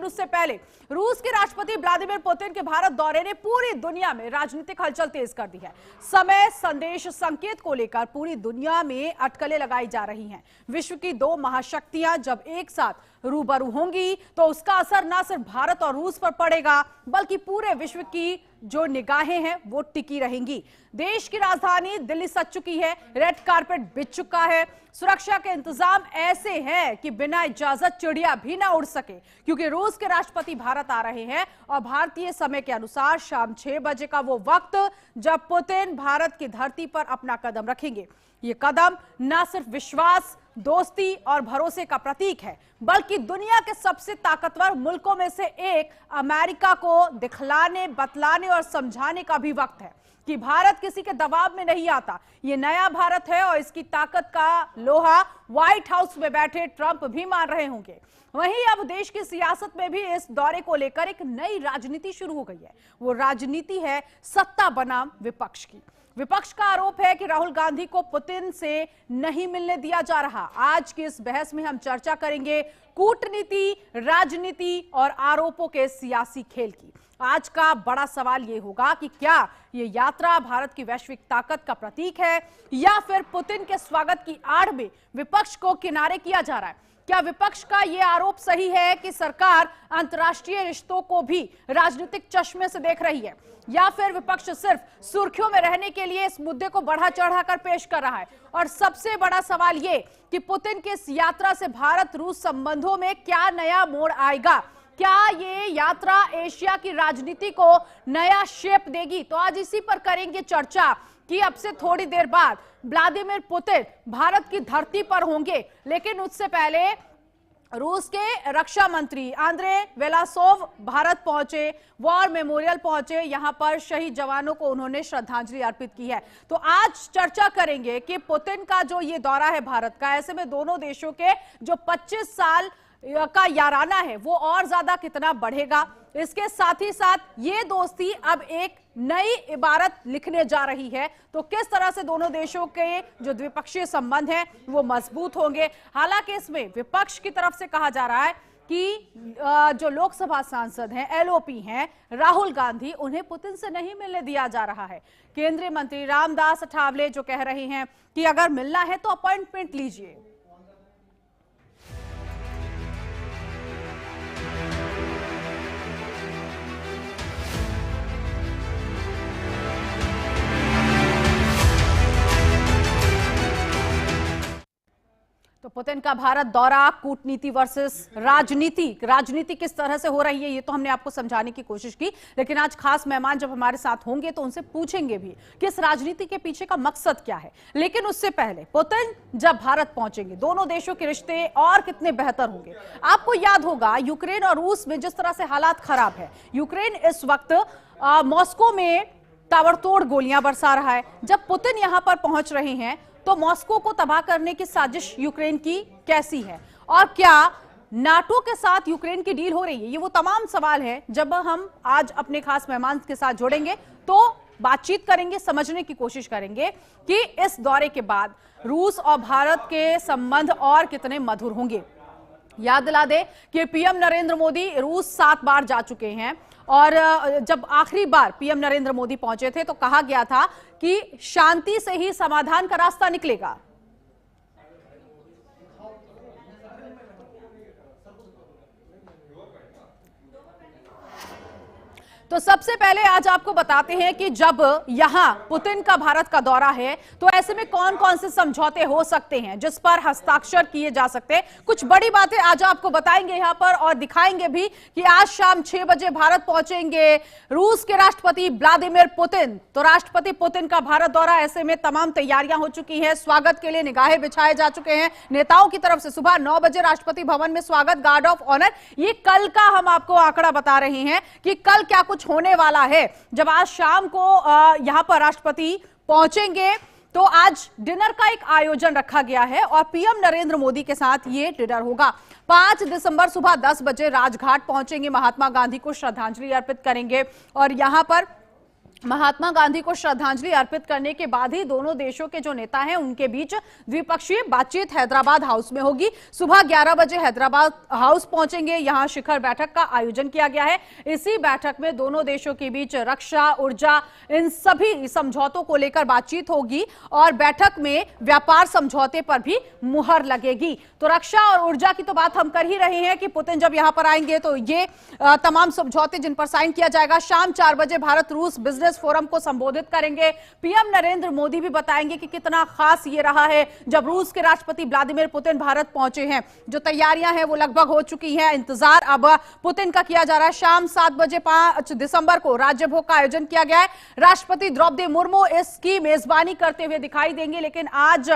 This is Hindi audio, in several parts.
उससे पहले रूस के राष्ट्रपति व्लादिमीर पुतिन के भारत दौरे ने पूरी दुनिया में राजनीतिक हलचल तेज कर दी है। समय, संदेश, संकेत को लेकर पूरी दुनिया में अटकलें लगाई जा रही हैं। विश्व की दो महाशक्तियां जब एक साथ रूबरू होंगी तो उसका असर न सिर्फ भारत और रूस पर पड़ेगा बल्कि पूरे विश्व की जो निगाहें हैं वो टिकी रहेंगी। देश की राजधानी दिल्ली सज चुकी है, रेड कारपेट बिछ चुका है, सुरक्षा के इंतजाम ऐसे हैं कि बिना इजाजत चिड़िया भी ना उड़ सके, क्योंकि रूस के राष्ट्रपति भारत आ रहे हैं और भारतीय समय के अनुसार शाम 6 बजे का वो वक्त जब पुतिन भारत की धरती पर अपना कदम रखेंगे। ये कदम न सिर्फ विश्वास, दोस्ती और भरोसे का प्रतीक है बल्कि दुनिया के सबसे ताकतवर मुल्कों में से एक अमेरिका को दिखलाने, बतलाने और समझाने का भी वक्त है कि भारत किसी के दबाव में नहीं आता। ये नया भारत है और इसकी ताकत का लोहा व्हाइट हाउस में बैठे ट्रंप भी मान रहे होंगे। वहीं अब देश की सियासत में भी इस दौरे को लेकर एक नई राजनीति शुरू हो गई है। वो राजनीति है सत्ता बनाम विपक्ष की। विपक्ष का आरोप है कि राहुल गांधी को पुतिन से नहीं मिलने दिया जा रहा। आज की इस बहस में हम चर्चा करेंगे कूटनीति, राजनीति और आरोपों के सियासी खेल की। आज का बड़ा सवाल यह होगा कि क्या ये यात्रा भारत की वैश्विक ताकत का प्रतीक है या फिर पुतिन के स्वागत की आड़ में विपक्ष को किनारे किया जा रहा है। क्या विपक्ष का यह आरोप सही है कि सरकार अंतर्राष्ट्रीय रिश्तों को भी राजनीतिक चश्मे से देख रही है या फिर विपक्ष सिर्फ सुर्खियों में रहने के लिए इस मुद्दे को बढ़ा चढ़ाकर पेश कर रहा है। और सबसे बड़ा सवाल ये कि पुतिन की इस यात्रा से भारत रूस संबंधों में क्या नया मोड़ आएगा, क्या ये यात्रा एशिया की राजनीति को नया शेप देगी। तो आज इसी पर करेंगे चर्चा कि अब से थोड़ी देर बाद व्लादिमीर पुतिन भारत की धरती पर होंगे, लेकिन उससे पहले रूस के रक्षा मंत्री आंद्रे वेलासोव भारत पहुंचे, वॉर मेमोरियल पहुंचे, यहां पर शहीद जवानों को उन्होंने श्रद्धांजलि अर्पित की है। तो आज चर्चा करेंगे कि पुतिन का जो ये दौरा है भारत का, ऐसे में दोनों देशों के जो 25 साल का याराना है वो और ज्यादा कितना बढ़ेगा। इसके साथ ही साथ ये दोस्ती अब एक नई इबारत लिखने जा रही है, तो किस तरह से दोनों देशों के जो द्विपक्षीय संबंध हैं वो मजबूत होंगे। हालांकि इसमें विपक्ष की तरफ से कहा जा रहा है कि जो लोकसभा सांसद हैं, एलओपी हैं, राहुल गांधी, उन्हें पुतिन से नहीं मिलने दिया जा रहा है। केंद्रीय मंत्री रामदास अठावले जो कह रहे हैं कि अगर मिलना है तो अपॉइंटमेंट लीजिए। तो पुतिन का भारत दौरा, कूटनीति वर्सेस राजनीति किस तरह से हो रही है ये तो हमने आपको समझाने की कोशिश की, लेकिन आज खास मेहमान जब हमारे साथ होंगे तो उनसे पूछेंगे भी कि इस राजनीति के पीछे का मकसद क्या है। लेकिन उससे पहले पुतिन जब भारत पहुंचेंगे दोनों देशों के रिश्ते और कितने बेहतर होंगे। आपको याद होगा यूक्रेन और रूस में जिस तरह से हालात खराब है, यूक्रेन इस वक्त मॉस्को में ताबड़तोड़ गोलियां बरसा रहा है। जब पुतिन यहां पर पहुंच रहे हैं तो मॉस्को को तबाह करने की साजिश यूक्रेन की कैसी है और क्या नाटो के साथ यूक्रेन की डील हो रही है, ये वो तमाम सवाल है। जब हम आज अपने खास मेहमान के साथ जुड़ेंगे तो बातचीत करेंगे, समझने की कोशिश करेंगे कि इस दौरे के बाद रूस और भारत के संबंध और कितने मधुर होंगे। याद दिला दे कि पीएम नरेंद्र मोदी रूस 7 बार जा चुके हैं और जब आखिरी बार पीएम नरेंद्र मोदी पहुंचे थे तो कहा गया था कि शांति से ही समाधान का रास्ता निकलेगा। तो सबसे पहले आज आपको बताते हैं कि जब यहां पुतिन का भारत का दौरा है तो ऐसे में कौन कौन से समझौते हो सकते हैं जिस पर हस्ताक्षर किए जा सकते हैं। कुछ बड़ी बातें आज आपको बताएंगे यहां पर और दिखाएंगे भी कि आज शाम 6 बजे भारत पहुंचेंगे रूस के राष्ट्रपति व्लादिमीर पुतिन। तो राष्ट्रपति पुतिन का भारत दौरा, ऐसे में तमाम तैयारियां हो चुकी हैं, स्वागत के लिए निगाहें बिछाए जा चुके हैं नेताओं की तरफ से। सुबह 9 बजे राष्ट्रपति भवन में स्वागत, गार्ड ऑफ ऑनर। ये कल का हम आपको आंकड़ा बता रहे हैं कि कल क्या कुछ होने वाला है। जब आज शाम को यहां पर राष्ट्रपति पहुंचेंगे तो आज डिनर का एक आयोजन रखा गया है और पीएम नरेंद्र मोदी के साथ ये डिनर होगा। 5 दिसंबर सुबह 10 बजे राजघाट पहुंचेंगे, महात्मा गांधी को श्रद्धांजलि अर्पित करेंगे और यहां पर महात्मा गांधी को श्रद्धांजलि अर्पित करने के बाद ही दोनों देशों के जो नेता हैं उनके बीच द्विपक्षीय बातचीत हैदराबाद हाउस में होगी। सुबह 11 बजे हैदराबाद हाउस पहुंचेंगे। यहां शिखर बैठक का आयोजन किया गया है। इसी बैठक में दोनों देशों के बीच रक्षा, ऊर्जा, इन सभी समझौतों को लेकर बातचीत होगी और बैठक में व्यापार समझौते पर भी मुहर लगेगी। तो रक्षा और ऊर्जा की तो बात हम कर ही रहे हैं कि पुतिन जब यहां पर आएंगे तो ये तमाम समझौते जिन पर साइन किया जाएगा। शाम 4 बजे भारत रूस बिजनेस फोरम को संबोधित करेंगे। पीएम नरेंद्र मोदी भी बताएंगे कि कितना खास ये रहा है जब रूस के राष्ट्रपति व्लादिमीर पुतिन भारत पहुंचे हैं। जो तैयारियां हैं वो लगभग हो चुकी हैं। इंतजार अब पुतिन का किया जा रहा है। शाम 7 बजे 5 दिसंबर को राज्य भोग का आयोजन किया गया है। राष्ट्रपति द्रौपदी मुर्मू इसकी मेजबानी करते हुए दिखाई देंगे, लेकिन आज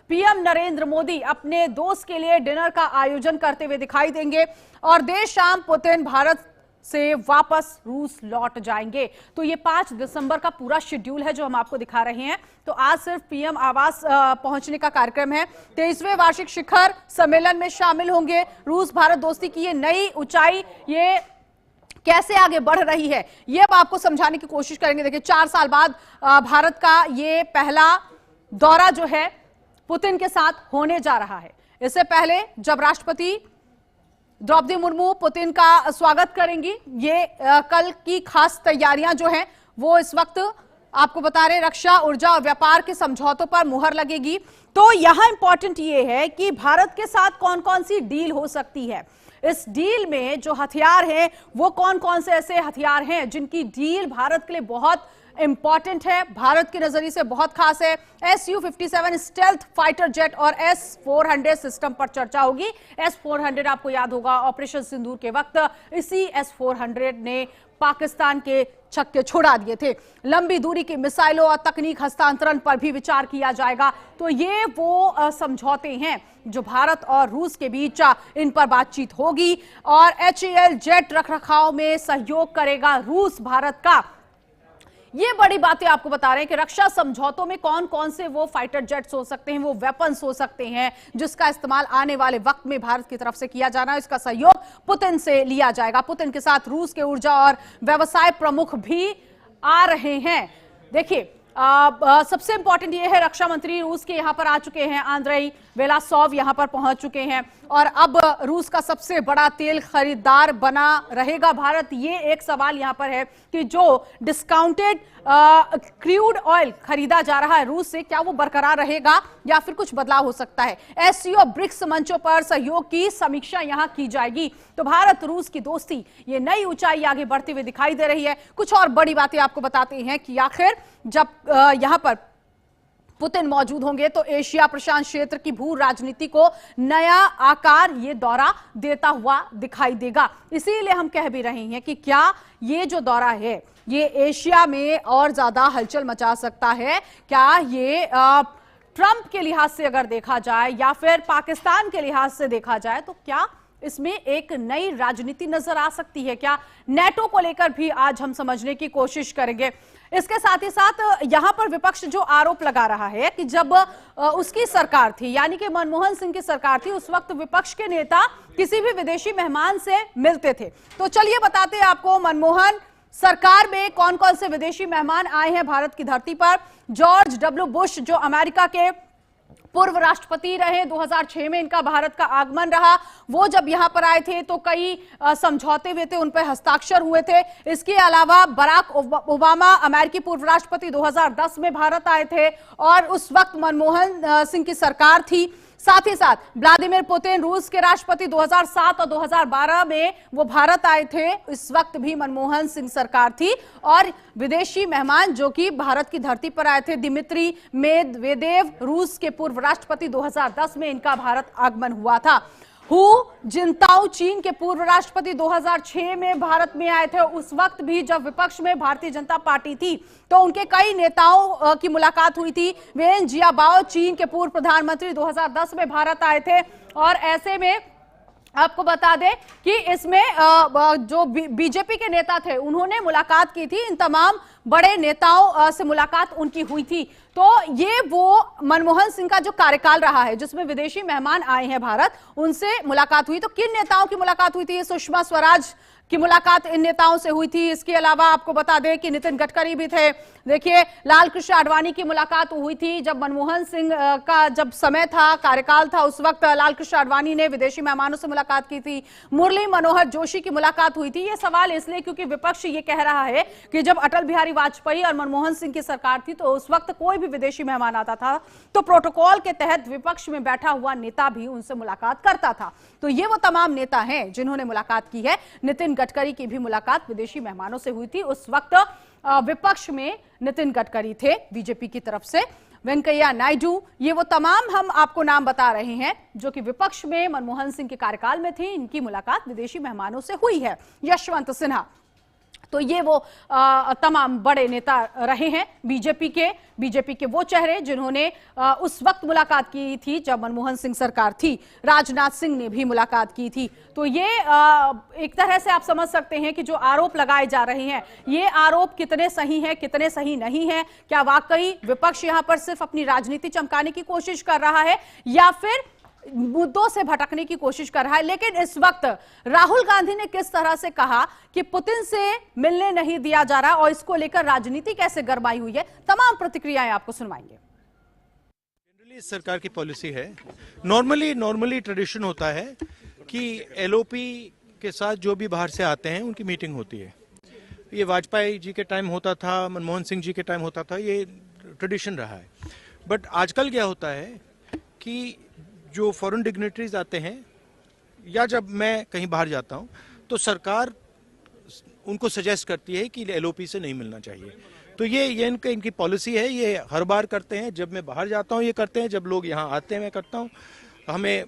पीएम नरेंद्र मोदी अपने दोस्त के लिए डिनर का आयोजन करते हुए दिखाई देंगे और देर शाम पुतिन भारत से वापस रूस लौट जाएंगे। तो ये 5 दिसंबर का पूरा शेड्यूल है जो हम आपको दिखा रहे हैं। तो आज सिर्फ पीएम आवास पहुंचने का कार्यक्रम है। 23वें वार्षिक शिखर सम्मेलन में शामिल होंगे। रूस भारत दोस्ती की ये नई ऊंचाई ये कैसे आगे बढ़ रही है ये अब आपको समझाने की कोशिश करेंगे। देखिए 4 साल बाद भारत का ये पहला दौरा जो है पुतिन के साथ होने जा रहा है। इससे पहले जब राष्ट्रपति द्रौपदी मुर्मू पुतिन का स्वागत करेंगी, ये कल की खास तैयारियां जो हैं वो इस वक्त आपको बता रहे। रक्षा, ऊर्जा और व्यापार के समझौतों पर मुहर लगेगी। तो यहां इंपॉर्टेंट ये है कि भारत के साथ कौन कौन सी डील हो सकती है। इस डील में जो हथियार हैं वो कौन कौन से ऐसे हथियार हैं जिनकी डील भारत के लिए बहुत इंपॉर्टेंट है, भारत के नजरिए से बहुत खास है। Su-57 स्टेल्थ फाइटर जेट और S-400 सिस्टम पर चर्चा होगी। S-400 आपको याद होगा ऑपरेशन सिंदूर के वक्त इसी S-400 ने पाकिस्तान के छक्के छुड़ा दिए थे। लंबी दूरी की मिसाइलों और तकनीक हस्तांतरण पर भी विचार किया जाएगा। तो ये वो समझौते हैं जो भारत और रूस के बीच इन पर बातचीत होगी और HAL जेट रखरखाव में सहयोग करेगा रूस भारत का। ये बड़ी बातें आपको बता रहे हैं कि रक्षा समझौतों में कौन कौन से वो फाइटर जेट्स हो सकते हैं, वो वेपन्स हो सकते हैं जिसका इस्तेमाल आने वाले वक्त में भारत की तरफ से किया जाना है। इसका सहयोग पुतिन से लिया जाएगा। पुतिन के साथ रूस के ऊर्जा और व्यवसाय प्रमुख भी आ रहे हैं। देखिए सबसे इंपॉर्टेंट ये है रक्षा मंत्री रूस के यहां पर आ चुके हैं। आंद्रेई वेलासोव यहां पर पहुंच चुके हैं और अब रूस का सबसे बड़ा तेल खरीदार बना रहेगा भारत। ये एक सवाल यहां पर है कि जो डिस्काउंटेड क्रूड ऑयल खरीदा जा रहा है रूस से, क्या वो बरकरार रहेगा या फिर कुछ बदलाव हो सकता है। SCO ब्रिक्स मंचों पर सहयोग की समीक्षा यहां की जाएगी। तो भारत रूस की दोस्ती ये नई ऊंचाई आगे बढ़ती हुई दिखाई दे रही है। कुछ और बड़ी बातें आपको बताते हैं कि आखिर जब यहां पर पुतिन मौजूद होंगे तो एशिया प्रशांत क्षेत्र की भू राजनीति को नया आकार ये दौरा देता हुआ दिखाई देगा। इसीलिए हम कह भी रहे हैं कि क्या ये जो दौरा है ये एशिया में और ज्यादा हलचल मचा सकता है। क्या ये ट्रंप के लिहाज से अगर देखा जाए या फिर पाकिस्तान के लिहाज से देखा जाए तो क्या इसमें एक नई राजनीति नजर आ सकती है। क्या नेटो को लेकर भी आज हम समझने की कोशिश करेंगे। इसके साथ ही साथ यहां पर विपक्ष जो आरोप लगा रहा है कि जब उसकी सरकार थी यानी कि मनमोहन सिंह की सरकार थी उस वक्त विपक्ष के नेता किसी भी विदेशी मेहमान से मिलते थे। तो चलिए बताते हैं आपको मनमोहन सरकार में कौन कौन से विदेशी मेहमान आए हैं भारत की धरती पर। जॉर्ज W बुश जो अमेरिका के पूर्व राष्ट्रपति रहे, 2006 में इनका भारत का आगमन रहा। वो जब यहां पर आए थे तो कई समझौते हुए थे, उन पर हस्ताक्षर हुए थे। इसके अलावा बराक ओबामा अमेरिकी पूर्व राष्ट्रपति 2010 में भारत आए थे और उस वक्त मनमोहन सिंह की सरकार थी। साथ ही साथ व्लादिमीर पुतिन रूस के राष्ट्रपति 2007 और 2012 में वो भारत आए थे। इस वक्त भी मनमोहन सिंह सरकार थी और विदेशी मेहमान जो कि भारत की धरती पर आए थे दिमित्री मेदवेदेव रूस के पूर्व राष्ट्रपति 2010 में इनका भारत आगमन हुआ था। हु जिनताओ चीन के पूर्व राष्ट्रपति 2006 में भारत में आए थे। उस वक्त भी जब विपक्ष में भारतीय जनता पार्टी थी तो उनके कई नेताओं की मुलाकात हुई थी। वेन जियाबाओ चीन के पूर्व प्रधानमंत्री 2010 में भारत आए थे और ऐसे में आपको बता दें कि इसमें जो बीजेपी के नेता थे उन्होंने मुलाकात की थी इन तमाम बड़े नेताओं से मुलाकात उनकी हुई थी। तो ये वो मनमोहन सिंह का जो कार्यकाल रहा है जिसमें विदेशी मेहमान आए हैं भारत, उनसे मुलाकात हुई। तो किन नेताओं की मुलाकात हुई थी? सुषमा स्वराज की मुलाकात इन नेताओं से हुई थी। इसके अलावा आपको बता दें कि नितिन गडकरी भी थे। देखिए, लाल कृष्ण आडवाणी की मुलाकात हुई थी जब मनमोहन सिंह का जब समय था, कार्यकाल था, उस वक्त लाल कृष्ण आडवाणी ने विदेशी मेहमानों से मुलाकात की थी। मुरली मनोहर जोशी की मुलाकात हुई थी। ये सवाल इसलिए क्योंकि विपक्ष ये कह रहा है कि जब अटल बिहारी वाजपेयी और मनमोहन सिंह की सरकार थी तो उस वक्त कोई भी विदेशी मेहमान आता था तो प्रोटोकॉल के तहत विपक्ष में बैठा हुआ नेता भी उनसे मुलाकात करता था। तो ये वो तमाम नेता हैं जिन्होंने मुलाकात की है। नितिन गडकरी की भी मुलाकात विदेशी मेहमानों से हुई थी। उस वक्त विपक्ष में नितिन गडकरी थे बीजेपी की तरफ से, वेंकैया नायडू, ये वो तमाम हम आपको नाम बता रहे हैं जो कि विपक्ष में मनमोहन सिंह के कार्यकाल में थे। इनकी मुलाकात विदेशी मेहमानों से हुई है। यशवंत सिन्हा, तो ये वो तमाम बड़े नेता रहे हैं बीजेपी के वो चेहरे जिन्होंने उस वक्त मुलाकात की थी जब मनमोहन सिंह सरकार थी। राजनाथ सिंह ने भी मुलाकात की थी। तो ये एक तरह से आप समझ सकते हैं कि जो आरोप लगाए जा रहे हैं ये आरोप कितने सही हैं, कितने सही नहीं हैं। क्या वाकई विपक्ष यहां पर सिर्फ अपनी राजनीति चमकाने की कोशिश कर रहा है या फिर मुद्दों से भटकने की कोशिश कर रहा है? लेकिन इस वक्त राहुल गांधी ने किस तरह से कहा कि पुतिन से मिलने नहीं दिया जा रहा और इसको लेकर राजनीति कैसे गरमाई हुई है, तमाम प्रतिक्रियाएं आपको सुनवाएंगे। जनरली इस सरकार की पॉलिसी है, नॉर्मली ट्रेडिशन होता है कि एलओपी के साथ जो भी बाहर से आते हैं उनकी मीटिंग होती है। ये वाजपेयी जी के टाइम होता था, मनमोहन सिंह जी के टाइम होता था, ये ट्रेडिशन रहा है। बट आजकल क्या होता है कि जो फॉरेन डिग्नेटरीज आते हैं या जब मैं कहीं बाहर जाता हूं तो सरकार उनको सजेस्ट करती है कि एलओपी से नहीं मिलना चाहिए। तो ये इनकी पॉलिसी है, ये हर बार करते हैं। जब मैं बाहर जाता हूं ये करते हैं, जब लोग यहाँ आते हैं मैं करता हूं। हमें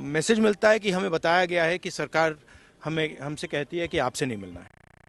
मैसेज मिलता है कि हमें बताया गया है कि सरकार हमसे कहती है कि आपसे नहीं मिलना है।